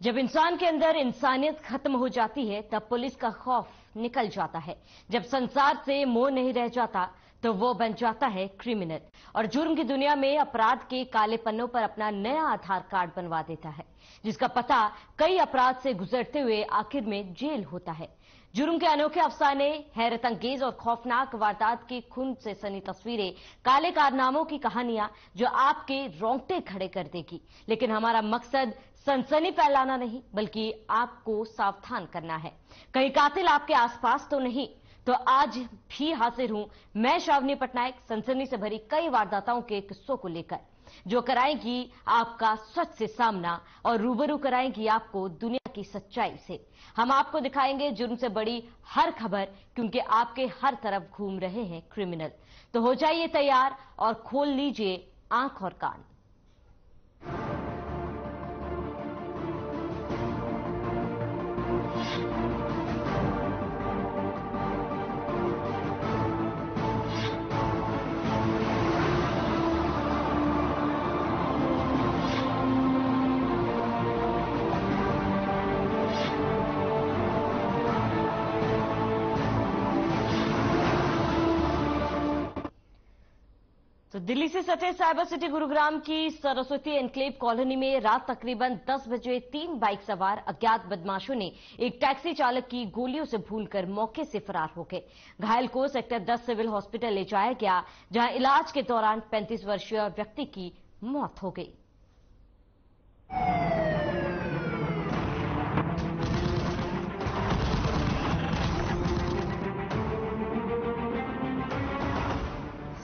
जब इंसान के अंदर इंसानियत खत्म हो जाती है तब पुलिस का खौफ निकल जाता है। जब संसार से मोह नहीं रह जाता तो वो बन जाता है क्रिमिनल और जुर्म की दुनिया में अपराध के काले पन्नों पर अपना नया आधार कार्ड बनवा देता है, जिसका पता कई अपराध से गुजरते हुए आखिर में जेल होता है। जुर्म के अनोखे अफसाने, हैरत अंगेज और खौफनाक वारदात की खून से सनी तस्वीरें, काले कारनामों की कहानियां जो आपके रोंगटे खड़े कर देगी। लेकिन हमारा मकसद सनसनी फैलाना नहीं, बल्कि आपको सावधान करना है। कहीं कातिल आपके आसपास तो नहीं। तो आज भी हाजिर हूं मैं, श्रावणी पटनायक, सनसनी से भरी कई वारदातों के किस्सों को लेकर, जो कराएंगी आपका सच से सामना और रूबरू कराएंगी आपको दुनिया की सच्चाई से। हम आपको दिखाएंगे जुर्म से बड़ी हर खबर, क्योंकि आपके हर तरफ घूम रहे हैं क्रिमिनल। तो हो जाइए तैयार और खोल लीजिए आंख और कान। तो दिल्ली से सटे साइबर सिटी गुरुग्राम की सरस्वती एनक्लेव कॉलोनी में रात तकरीबन 10 बजे 3 बाइक सवार अज्ञात बदमाशों ने एक टैक्सी चालक की गोलियों से भूनकर मौके से फरार हो गए। घायल को सेक्टर 10 सिविल हॉस्पिटल ले जाया गया, जहां इलाज के दौरान 35 वर्षीय व्यक्ति की मौत हो गई।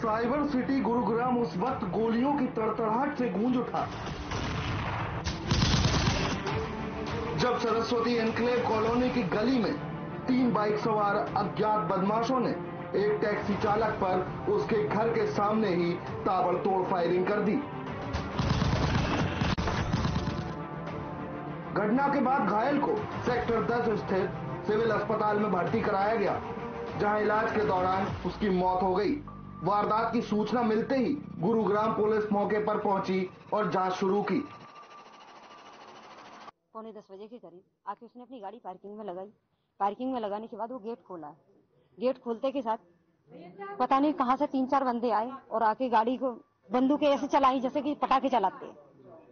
साइबर सिटी गुरुग्राम उस वक्त गोलियों की तड़तड़ाहट से गूंज उठा जब सरस्वती एनक्लेव कॉलोनी की गली में 3 बाइक सवार अज्ञात बदमाशों ने एक टैक्सी चालक पर उसके घर के सामने ही ताबड़तोड़ फायरिंग कर दी। घटना के बाद घायल को सेक्टर 10 स्थित सिविल अस्पताल में भर्ती कराया गया, जहां इलाज के दौरान उसकी मौत हो गई। वारदात की सूचना मिलते ही गुरुग्राम पुलिस मौके पर पहुंची और जांच शुरू की। 9:45 बजे के करीब आके उसने अपनी गाड़ी पार्किंग में लगाई। पार्किंग में लगाने के बाद वो गेट खोला। गेट खोलते के साथ पता नहीं कहां से 3-4 बंदे आए और आके गाड़ी को बंदूकें ऐसे चलाई जैसे कि पटाखे चलाते हैं।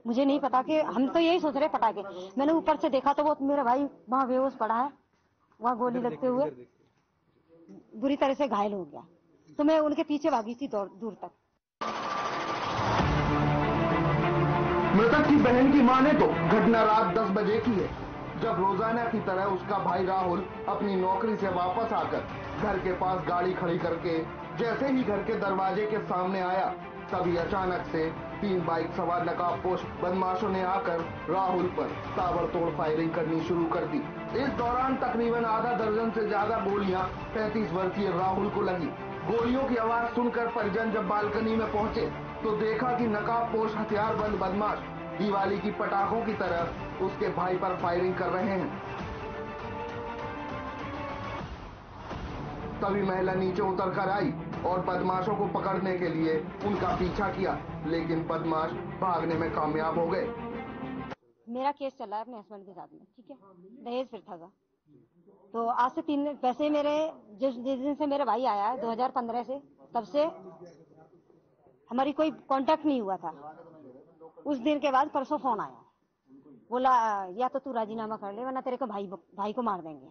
मुझे नहीं पता कि हम तो यही सोच रहे पटाखे। मैंने ऊपर से देखा तो वो मेरा भाई वहां बेहोश पड़ा है, वहां गोली लगते हुए बुरी तरह से घायल हो गया। तो मैं उनके पीछे भागी थी दूर तक। मृतक की बहन की माने तो घटना रात 10 बजे की है, जब रोजाना की तरह उसका भाई राहुल अपनी नौकरी से वापस आकर घर के पास गाड़ी खड़ी करके जैसे ही घर के दरवाजे के सामने आया, तभी अचानक से 3 बाइक सवार नकाबपोश बदमाशों ने आकर राहुल पर ताबड़तोड़ फायरिंग करनी शुरू कर दी। इस दौरान तकरीबन आधा दर्जन से ज्यादा गोलियां 35 वर्षीय राहुल को लगी। गोलियों की आवाज सुनकर परिजन जब बालकनी में पहुंचे तो देखा कि नकाबपोश हथियारबंद बदमाश दिवाली की पटाखों की तरह उसके भाई पर फायरिंग कर रहे हैं। तभी महिला नीचे उतरकर आई और बदमाशों को पकड़ने के लिए उनका पीछा किया, लेकिन बदमाश भागने में कामयाब हो गए। मेरा केस चला है अपने हस्बैंड के साथ में, ठीक है, दहेज प्रथा का। तो आज से 3 वैसे मेरे जिस दिन से मेरे भाई आया है 2015 से, तब से हमारी कोई कांटेक्ट नहीं हुआ था। उस दिन के बाद परसों फोन आया, बोला या तो तू राजीनामा कर ले वरना तेरे को भाई को मार देंगे।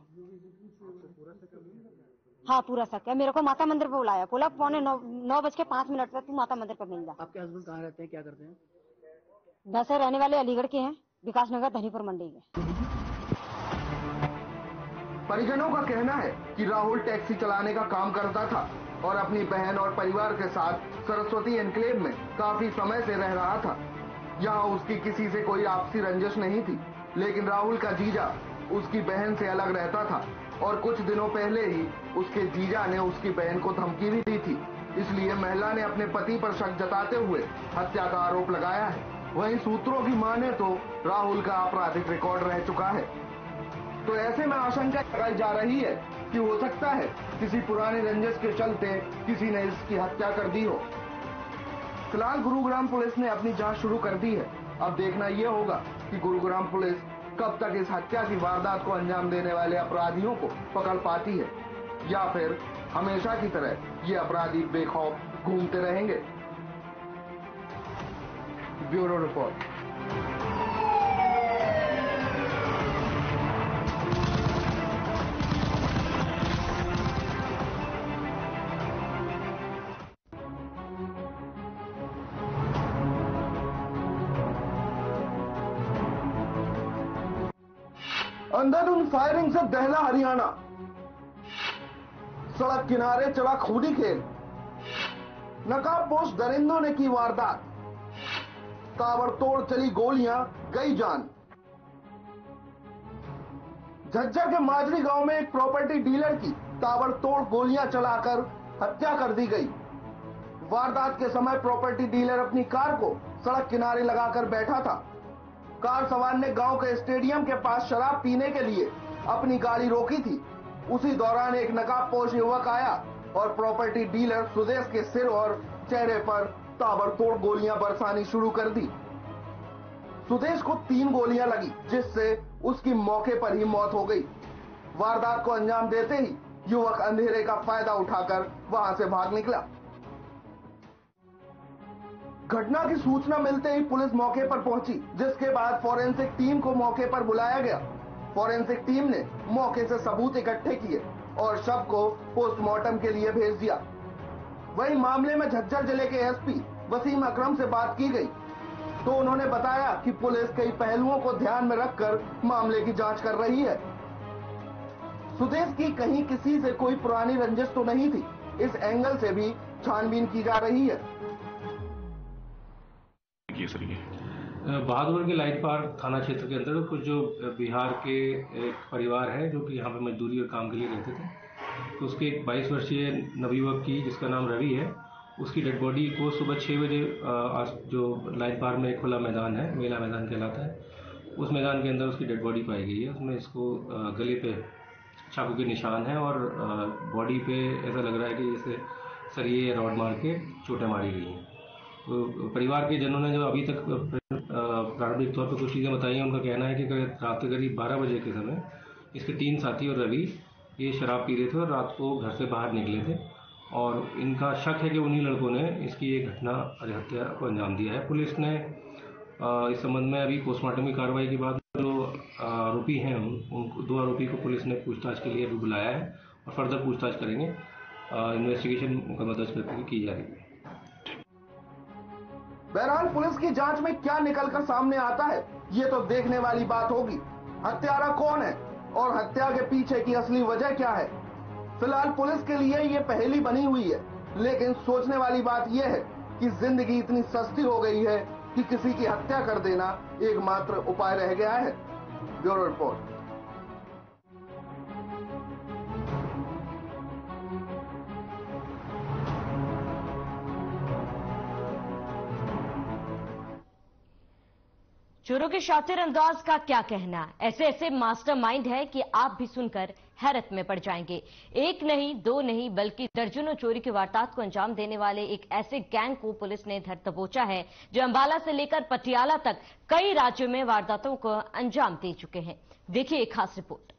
हाँ, पूरा शक है। मेरे को माता मंदिर पे बुलाया, बोला 9:05 पर तू माता मंदिर पर मिल जा। आपके हस्बैंड कहाँ रहते हैं, क्या करते हैं? वैसे रहने वाले अलीगढ़ के हैं, विकास नगर धनीपुर मंडी के। परिजनों का कहना है कि राहुल टैक्सी चलाने का काम करता था और अपनी बहन और परिवार के साथ सरस्वती एनक्लेव में काफी समय से रह रहा था। यहाँ उसकी किसी से कोई आपसी रंजिश नहीं थी, लेकिन राहुल का जीजा उसकी बहन से अलग रहता था और कुछ दिनों पहले ही उसके जीजा ने उसकी बहन को धमकी भी दी थी। इसलिए महिला ने अपने पति पर शक जताते हुए हत्या का आरोप लगाया है। वहीं सूत्रों की माने तो राहुल का आपराधिक रिकॉर्ड रह चुका है। तो ऐसे में आशंका लगाई जा रही है कि हो सकता है किसी पुराने रंजिश के चलते किसी ने इसकी हत्या कर दी हो। फिलहाल गुरुग्राम पुलिस ने अपनी जांच शुरू कर दी है। अब देखना यह होगा कि गुरुग्राम पुलिस कब तक इस हत्या की वारदात को अंजाम देने वाले अपराधियों को पकड़ पाती है, या फिर हमेशा की तरह ये अपराधी बेखौफ घूमते रहेंगे। Bureau report. अंधाधुंध फायरिंग से दहला हरियाणा, सड़क किनारे चला खूनी खेल, नकाबपोश दरिंदों ने की वारदात, ताबड़तोड़ चली गोलियां, गई जान। झज्जर के माजरी गांव में एक प्रॉपर्टी डीलर की ताबड़तोड़ गोलियां चलाकर हत्या कर दी गई। वारदात के समय प्रॉपर्टी डीलर अपनी कार को सड़क किनारे लगाकर बैठा था। कार सवार ने गांव के स्टेडियम के पास शराब पीने के लिए अपनी गाड़ी रोकी थी। उसी दौरान एक नकाबपोश युवक आया और प्रॉपर्टी डीलर सुदेश के सिर और चेहरे पर ताबड़तोड़ गोलियां बरसानी शुरू कर दी। सुदेश को 3 गोलियां लगी, जिससे उसकी मौके पर ही मौत हो गई। वारदात को अंजाम देते ही युवक अंधेरे का फायदा उठाकर वहां से भाग निकला। घटना की सूचना मिलते ही पुलिस मौके पर पहुंची, जिसके बाद फॉरेंसिक टीम को मौके पर बुलाया गया। फॉरेंसिक टीम ने मौके से सबूत इकट्ठे किए और शव को पोस्टमार्टम के लिए भेज दिया। वहीं मामले में झज्जर जिले के एसपी वसीम अकरम से बात की गई तो उन्होंने बताया कि पुलिस कई पहलुओं को ध्यान में रखकर मामले की जांच कर रही है। सुदेश की कहीं किसी से कोई पुरानी रंजिश तो नहीं थी, इस एंगल से भी छानबीन की जा रही है। बहादुर के लाइट पार्क थाना क्षेत्र के अंदर कुछ जो बिहार के एक परिवार है जो कि यहाँ पे मजदूरी और काम के लिए रहते थे, तो उसके एक 22 वर्षीय नवयुवक की जिसका नाम रवि है, उसकी डेड बॉडी को सुबह 6 बजे जो लाइट पार्क में एक खुला मैदान है, मेला मैदान कहलाता है, उस मैदान के अंदर उसकी डेड बॉडी पाई गई है। उसमें इसको गले पे चाकू के निशान है और बॉडी पे ऐसा लग रहा है कि जैसे सरिये या रॉड मार के चोटें मारी गई हैं। तो परिवार के जनों ने जो अभी तक प्रारंभिक तौर पर कुछ चीज़ें बताई हैं, उनका कहना है कि रात के करीब 12 बजे के समय इसके 3 साथी और रवि ये शराब पी रहे थे और रात को घर से बाहर निकले थे और इनका शक है कि उन्हीं लड़कों ने इसकी एक घटना हत्या को अंजाम दिया है। पुलिस ने इस संबंध में अभी पोस्टमार्टम की कार्रवाई के बाद जो आरोपी हैं उनको 2 आरोपी को पुलिस ने पूछताछ के लिए अभी बुलाया है और फर्दर पूछताछ करेंगे। इन्वेस्टिगेशन मुकदमा दर्ज करके की जा रही है। बहरहाल पुलिस की जांच में क्या निकलकर सामने आता है, ये तो देखने वाली बात होगी। हत्यारा कौन है और हत्या के पीछे की असली वजह क्या है, फिलहाल पुलिस के लिए ये पहेली बनी हुई है। लेकिन सोचने वाली बात यह है कि जिंदगी इतनी सस्ती हो गई है कि किसी की हत्या कर देना एकमात्र उपाय रह गया है। Bureau report. चोरों के शातिर अंदाज का क्या कहना, ऐसे ऐसे मास्टरमाइंड है कि आप भी सुनकर हैरत में पड़ जाएंगे। एक नहीं, 2 नहीं, बल्कि दर्जनों चोरी की वारदात को अंजाम देने वाले एक ऐसे गैंग को पुलिस ने धर दबोचा है जो अंबाला से लेकर पटियाला तक कई राज्यों में वारदातों को अंजाम दे चुके हैं। देखिए एक खास रिपोर्ट।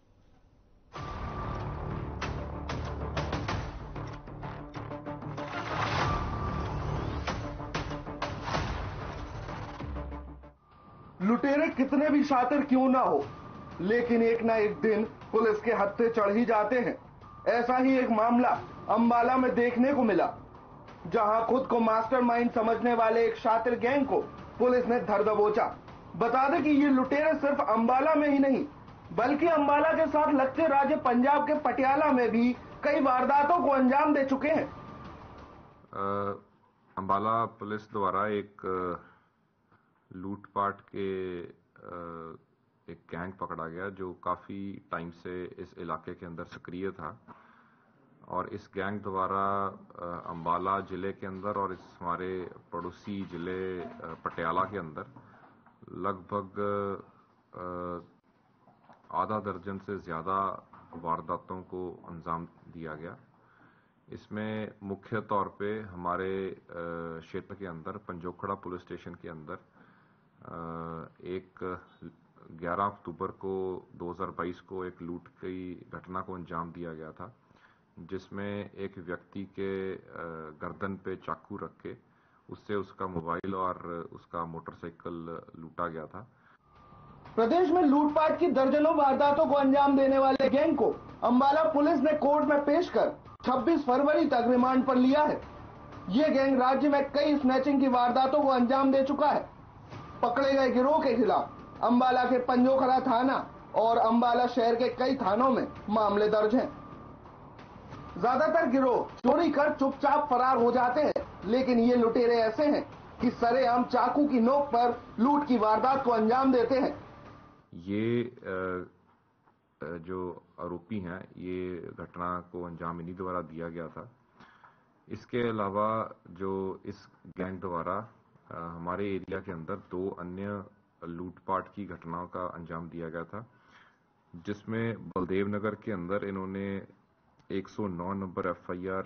लुटेरे कितने भी शातिर क्यों ना हो, लेकिन एक ना एक दिन पुलिस के हत्थे चढ़ ही जाते हैं। ऐसा ही एक मामला अंबाला में देखने को मिला, जहां खुद को मास्टरमाइंड समझने वाले एक शातिर गैंग को पुलिस ने धर दबोचा। बता दें कि ये लुटेरे सिर्फ अंबाला में ही नहीं, बल्कि अंबाला के साथ लगते राज्य पंजाब के पटियाला में भी कई वारदातों को अंजाम दे चुके हैं। अंबाला पुलिस द्वारा एक लूटपाट के एक गैंग पकड़ा गया जो काफ़ी टाइम से इस इलाके के अंदर सक्रिय था और इस गैंग द्वारा अंबाला ज़िले के अंदर और इस हमारे पड़ोसी ज़िले पटियाला के अंदर लगभग आधा दर्जन से ज़्यादा वारदातों को अंजाम दिया गया। इसमें मुख्य तौर पे हमारे क्षेत्र के अंदर पंजोखड़ा पुलिस स्टेशन के अंदर एक 11 अक्टूबर को 2022 को एक लूट की घटना को अंजाम दिया गया था, जिसमें एक व्यक्ति के गर्दन पे चाकू रख के उससे उसका मोबाइल और उसका मोटरसाइकिल लूटा गया था। प्रदेश में लूटपाट की दर्जनों वारदातों को अंजाम देने वाले गैंग को अंबाला पुलिस ने कोर्ट में पेश कर 26 फरवरी तक रिमांड पर लिया है। ये गैंग राज्य में कई स्नैचिंग की वारदातों को अंजाम दे चुका है। पकड़े गए गिरोह के खिलाफ अंबाला के पंजोखरा थाना और अंबाला शहर के कई थानों में मामले दर्ज हैं। ज्यादातर गिरोह चोरी कर चुपचाप फरार हो जाते हैं, लेकिन ये लुटेरे ऐसे हैं कि सरेआम चाकू की नोक पर लूट की वारदात को अंजाम देते हैं। ये जो आरोपी हैं, ये घटना को अंजाम इन्हीं द्वारा दिया गया था। इसके अलावा जो इस गैंग द्वारा हमारे एरिया के अंदर 2 अन्य लूटपाट की घटनाओं का अंजाम दिया गया था, जिसमें बलदेव नगर के अंदर इन्होंने 109 नंबर FIR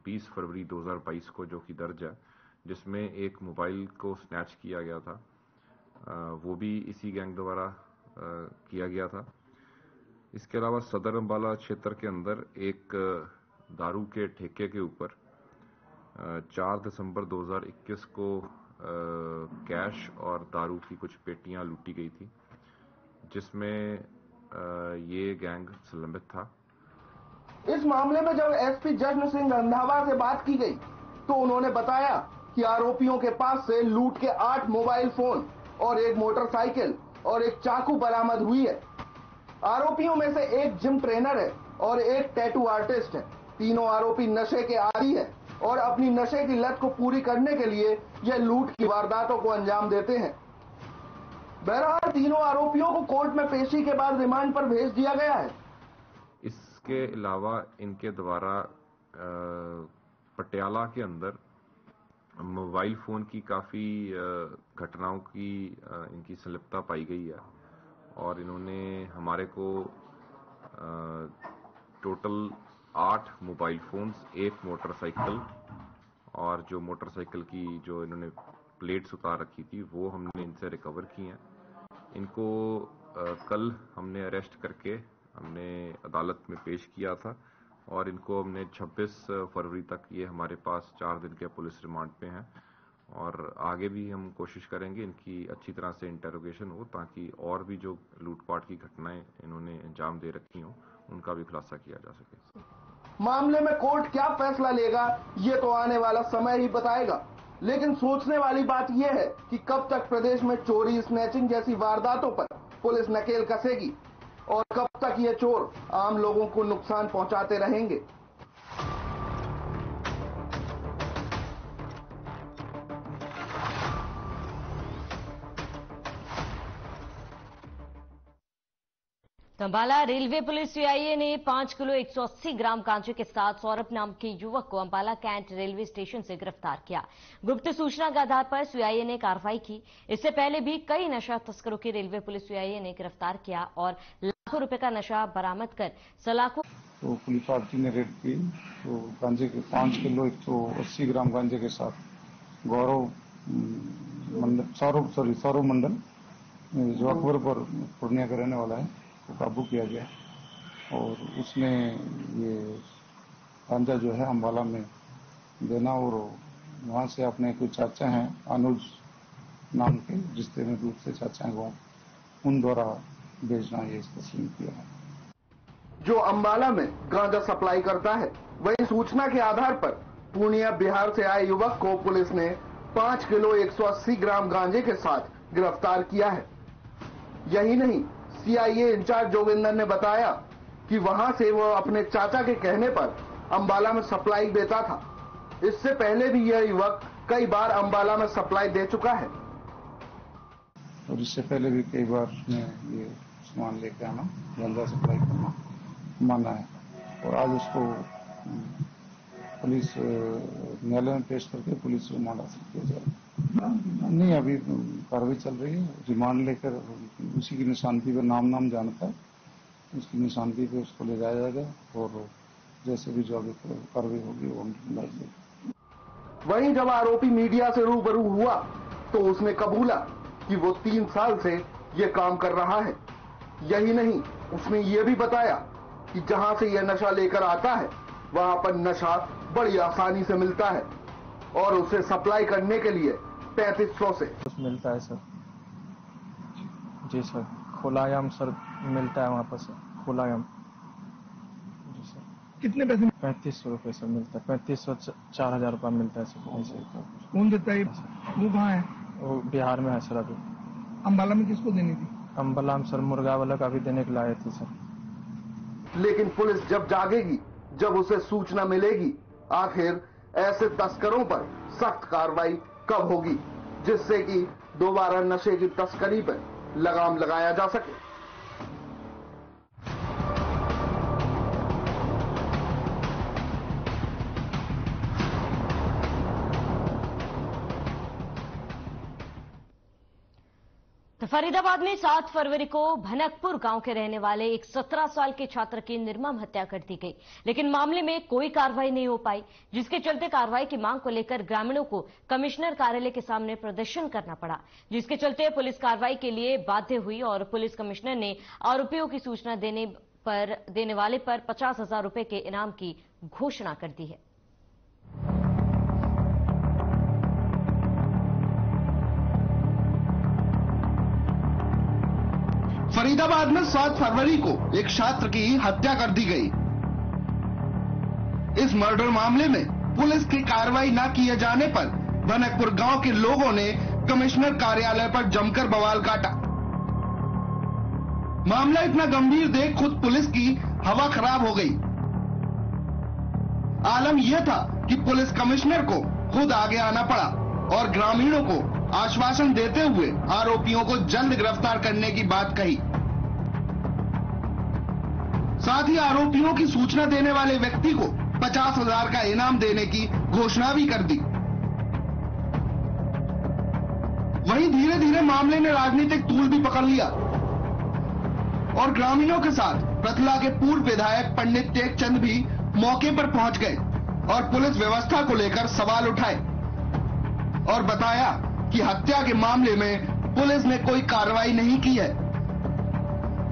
20 फरवरी 2022 को जो कि दर्ज है, जिसमें एक मोबाइल को स्नैच किया गया था, वो भी इसी गैंग द्वारा किया गया था। इसके अलावा सदर अंबाला क्षेत्र के अंदर एक दारू के ठेके के ऊपर 4 दिसंबर 2021 को कैश और दारू की कुछ पेटियां लूटी गई थी, जिसमें ये गैंग संलग्नित था। इस मामले में जब SP जश्न सिंह रंधावा से बात की गई तो उन्होंने बताया कि आरोपियों के पास से लूट के 8 मोबाइल फोन और एक मोटरसाइकिल और एक चाकू बरामद हुई है। आरोपियों में से एक जिम ट्रेनर है और एक टैटू आर्टिस्ट है। तीनों आरोपी नशे के आदी है और अपनी नशे की लत को पूरी करने के लिए यह लूट की वारदातों को अंजाम देते हैं। बहरहाल तीनों आरोपियों को कोर्ट में पेशी के बाद रिमांड पर भेज दिया गया है। इसके अलावा इनके द्वारा पटियाला के अंदर मोबाइल फोन की काफी घटनाओं की इनकी संलिप्तता पाई गई है और इन्होंने हमारे को टोटल 8 मोबाइल फोन्स, 1 मोटरसाइकिल और जो मोटरसाइकिल की जो इन्होंने प्लेट्स उतार रखी थी वो हमने इनसे रिकवर की हैं। इनको कल हमने अरेस्ट करके हमने अदालत में पेश किया था और इनको हमने 26 फरवरी तक ये हमारे पास 4 दिन के पुलिस रिमांड पे हैं और आगे भी हम कोशिश करेंगे इनकी अच्छी तरह से इंटरोगेशन हो, ताकि और भी जो लूटपाट की घटनाएं इन्होंने अंजाम दे रखी हों उनका भी खुलासा किया जा सके। मामले में कोर्ट क्या फैसला लेगा ये तो आने वाला समय ही बताएगा, लेकिन सोचने वाली बात यह है कि कब तक प्रदेश में चोरी, स्नैचिंग जैसी वारदातों पर पुलिस नकेल कसेगी और कब तक ये चोर आम लोगों को नुकसान पहुंचाते रहेंगे। अंबाला रेलवे पुलिस CIA ने 5 किलो 180 ग्राम गांजे के साथ सौरभ नाम के युवक को अंबाला कैंट रेलवे स्टेशन से गिरफ्तार किया। गुप्त सूचना के आधार पर CIA ने कार्रवाई की। इससे पहले भी कई नशा तस्करों की रेलवे पुलिस CIA ने गिरफ्तार किया और लाखों रुपए का नशा बरामद कर सलाखों। तो पुलिस पार्टी ने रेड की तो गांजे के 5 किलो 180 ग्राम गांजे के साथ सौरभ मंडल जो अकबरपुर पूर्णिया का रहने वाला है को काबू किया गया और उसने ये गांजा जो है अंबाला में देना और वहां से अपने कुछ चाचा हैं अनुज नाम के रिश्ते में दूर से चाचा हैं वो उन द्वारा भेजना ये इसका सीन किया है। जो अंबाला में गांजा सप्लाई करता है, वही सूचना के आधार पर पूर्णिया बिहार से आए युवक को पुलिस ने 5 किलो 180 ग्राम गांजे के साथ गिरफ्तार किया है। यही नहीं, CIA इंचार्ज जोगिंदर ने बताया कि वहां से वो अपने चाचा के कहने पर अंबाला में सप्लाई देता था। इससे पहले भी यह युवक कई बार अंबाला में सप्लाई दे चुका है और इससे पहले भी कई बार ये सामान लेके आना, गांजा सप्लाई करना माना है और आज उसको पुलिस न्यायालय में पेश करके पुलिस रिमांड हासिल किया जाएगा। नहीं, अभी कार्रवाई चल रही है। रिमांड लेकर उसी की निशानती पर नाम जानता है, उसकी निशानती पे उसको ले जाया जाएगा और जैसे भी जो अभी कार्रवाई होगी वो हम लाई जाएगी। वहीं जब आरोपी मीडिया से रूबरू हुआ तो उसने कबूला कि वो 3 साल से ये काम कर रहा है। यही नहीं, उसने ये भी बताया कि जहां से यह नशा लेकर आता है वहां पर नशा बड़ी आसानी से मिलता है और उसे सप्लाई करने के लिए 3500 से मिलता है सर। जी सर, खुलायाम सर मिलता है वहाँ पर सर, खुलायाम। जी सर। कितने पैसे? 3500 रुपये सर मिलता है, 3500 4000 रुपये मिलता है सर। कौन देता है? वो कहाँ है? वो बिहार में है सर अभी। अम्बाला में किसको देनी थी? अम्बाला में सर मुर्गा वाला का भी देने के लाए थे सर। लेकिन पुलिस जब जागेगी, जब उसे सूचना मिलेगी, आखिर ऐसे तस्करों पर सख्त कार्रवाई कब होगी जिससे कि दोबारा नशे की तस्करी पर लगाम लगाया जा सके। तो फरीदाबाद में 7 फरवरी को भनकपुर गांव के रहने वाले एक 17 साल के छात्र की निर्मम हत्या कर दी गई, लेकिन मामले में कोई कार्रवाई नहीं हो पाई, जिसके चलते कार्रवाई की मांग को लेकर ग्रामीणों को कमिश्नर कार्यालय के सामने प्रदर्शन करना पड़ा, जिसके चलते पुलिस कार्रवाई के लिए बाध्य हुई और पुलिस कमिश्नर ने आरोपियों की सूचना देने वाले पर 50,000 रुपए के इनाम की घोषणा कर दी है। फरीदाबाद में 7 फरवरी को एक छात्र की हत्या कर दी गई। इस मर्डर मामले में पुलिस की कार्रवाई न किए जाने पर भनकपुर गांव के लोगों ने कमिश्नर कार्यालय पर जमकर बवाल काटा। मामला इतना गंभीर देख खुद पुलिस की हवा खराब हो गई। आलम यह था कि पुलिस कमिश्नर को खुद आगे आना पड़ा और ग्रामीणों को आश्वासन देते हुए आरोपियों को जल्द गिरफ्तार करने की बात कही। साथ ही आरोपियों की सूचना देने वाले व्यक्ति को 50,000 का इनाम देने की घोषणा भी कर दी। वहीं धीरे धीरे मामले ने राजनीतिक तूल भी पकड़ लिया और ग्रामीणों के साथ प्रतला के पूर्व विधायक पंडित टेकचंद भी मौके पर पहुंच गए और पुलिस व्यवस्था को लेकर सवाल उठाए और बताया कि हत्या के मामले में पुलिस ने कोई कार्रवाई नहीं की है।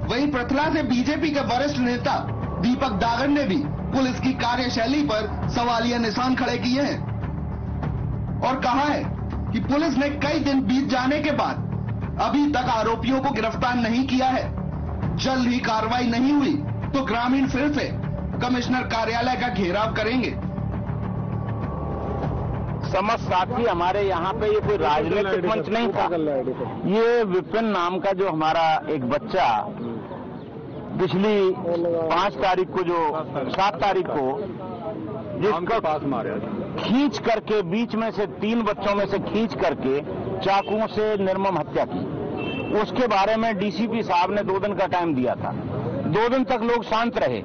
वहीं प्रतला से बीजेपी के वरिष्ठ नेता दीपक डागर ने भी पुलिस की कार्यशैली पर सवालिया निशान खड़े किए हैं और कहा है कि पुलिस ने कई दिन बीत जाने के बाद अभी तक आरोपियों को गिरफ्तार नहीं किया है। जल्द ही कार्रवाई नहीं हुई तो ग्रामीण फिर से कमिश्नर कार्यालय का घेराव करेंगे। समझ साथी, हमारे यहाँ पे ये कोई राजनीतिक मंच नहीं था। ये विपिन नाम का जो हमारा एक बच्चा पिछली 5 तारीख को, जो 7 तारीख को जिसका पास मारे, खींच करके बीच में से 3 बच्चों में से खींच करके चाकुओं से निर्मम हत्या की। उसके बारे में डीसीपी साहब ने 2 दिन का टाइम दिया था। 2 दिन तक लोग शांत रहे।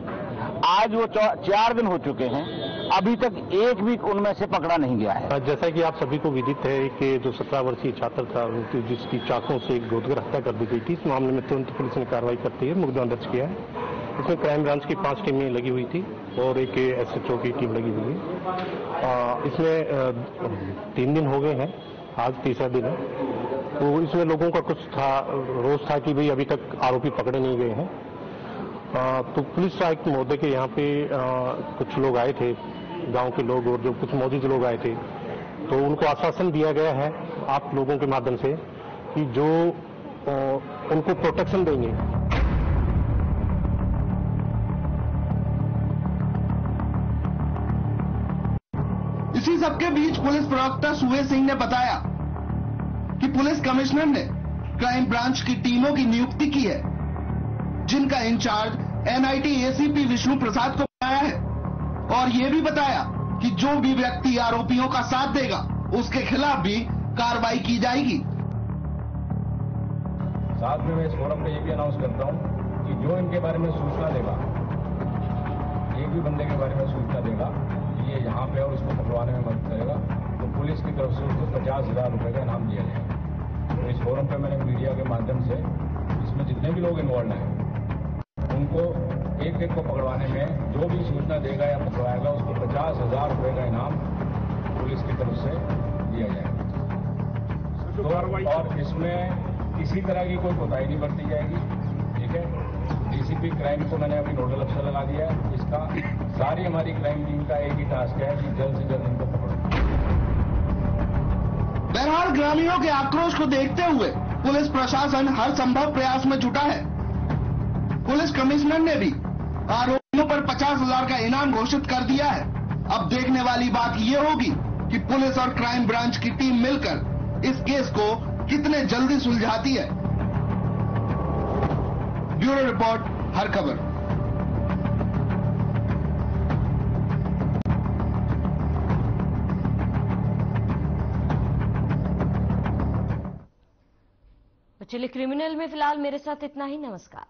आज वो 4 दिन हो चुके हैं, अभी तक एक भी उनमें से पकड़ा नहीं गया है। जैसा कि आप सभी को विदित है कि जो 17 वर्षीय छात्र था जिसकी चाकों से गोदगर हत्या कर दी गई थी, इस मामले में तुरंत पुलिस ने कार्रवाई करते हुए मुकदमा दर्ज किया है। इसमें क्राइम ब्रांच की 5 टीमें लगी हुई थी और एक एसएचओ की टीम लगी हुई है। इसमें 3 दिन हो गए हैं, आज तीसरा दिन है। तो इसमें लोगों का कुछ रोष था कि भाई अभी तक आरोपी पकड़े नहीं गए हैं। तो पुलिस आयुक्त महोदय के यहाँ पे कुछ लोग आए थे, गांव के लोग, और जो कुछ मौजूद लोग आए थे, तो उनको आश्वासन दिया गया है आप लोगों के माध्यम से कि जो उनको प्रोटेक्शन देंगे। इसी सबके बीच पुलिस प्रवक्ता सुबे सिंह ने बताया कि पुलिस कमिश्नर ने क्राइम ब्रांच की टीमों की नियुक्ति की है, जिनका इंचार्ज एनआईटी एसीपी विष्णु प्रसाद को बनाया है और ये भी बताया कि जो भी व्यक्ति आरोपियों का साथ देगा उसके खिलाफ भी कार्रवाई की जाएगी। साथ में मैं इस फोरम पे ये भी अनाउंस करता हूँ कि जो इनके बारे में सूचना देगा, एक भी बंदे के बारे में सूचना देगा कि ये यहाँ पे और इसको पकड़वाने में मदद करेगा, तो पुलिस की तरफ से उसको 50,000 रुपए का इनाम दिया जाएगा। तो इस फोरम पे मैंने मीडिया के माध्यम से इसमें जितने भी लोग इन्वॉल्व हैं उनको एक को पकड़वाने में जो भी सूचना देगा या पकड़वाएगा उसको 50,000 रुपए का इनाम पुलिस की तरफ से दिया जाएगा। तो और इसमें किसी तरह की कोई कोताही नहीं बरती जाएगी। ठीक है, डीसीपी क्राइम को मैंने अभी नोडल अफसर लगा दिया है। इसका सारी हमारी क्राइम टीम का एक ही टास्क है कि जल्द से जल्द इनको पकड़ो। बहरहाल ग्रामीणों के आक्रोश को देखते हुए पुलिस प्रशासन हर संभव प्रयास में जुटा है। पुलिस कमिश्नर ने भी आरोपियों पर 50,000 का इनाम घोषित कर दिया है। अब देखने वाली बात ये होगी कि पुलिस और क्राइम ब्रांच की टीम मिलकर इस केस को कितने जल्दी सुलझाती है। ब्यूरो रिपोर्ट, हर खबर। चलिए, क्रिमिनल में फिलहाल मेरे साथ इतना ही। नमस्कार।